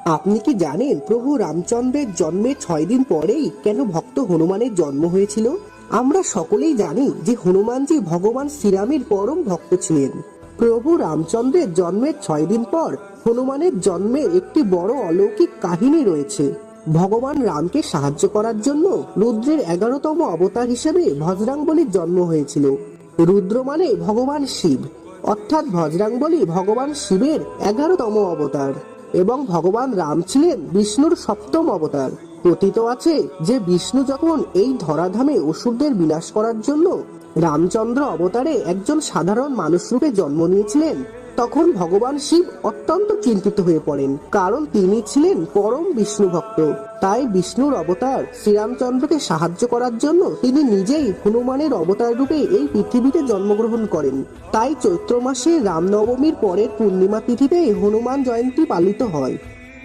আপনি কি জানেন প্রভু রামচন্দ্রের জন্মের 6 দিন পরেই কেন ভক্ত হনুমানের জন্ম হয়েছিল? আমরা সকলেই জানি যে হনুমানজি ভগবান শ্রীরামের পরম ভক্ত ছিলেন। প্রভু রামচন্দ্রের জন্মের 6 দিন পর হনুমানের জন্মের একটি বড় অলৌকিক কাহিনী রয়েছে। ভগবান রামকে সাহায্য করার জন্য রুদ্রের 11তম অবতার হিসেবে বজরাঙ্গবলীর জন্ম হয়েছিল। রুদ্র মানে ভগবান শিব, অর্থাৎ বজরাঙ্গবলী ভগবান শিবের 11তম অবতার এবং ভগবান রাম ছিলেন বিষ্ণুর 7ম অবতার। কথিত আছে যে বিষ্ণু যখন এই ধরাধামে অসুরদের বিনাশ করার জন্য রামচন্দ্র অবতারে একজন সাধারণ মানুষ রূপে জন্ম নিয়েছিলেন, তখন ভগবান শিব অত্যন্ত চিন্তিত হয়ে পড়েন, কারণ তিনি ছিলেন পরম বিষ্ণু ভক্ত। তাই বিষ্ণুর অবতার শ্রীরামচন্দ্রকে সাহায্য করার জন্য তিনি নিজেই হনুমানের অবতার রূপে এই পৃথিবীতে জন্মগ্রহণ করেন। তাই চৈত্র মাসে রামনবমীর পরের পূর্ণিমা তিথিতে হনুমান জয়ন্তী পালিত হয়।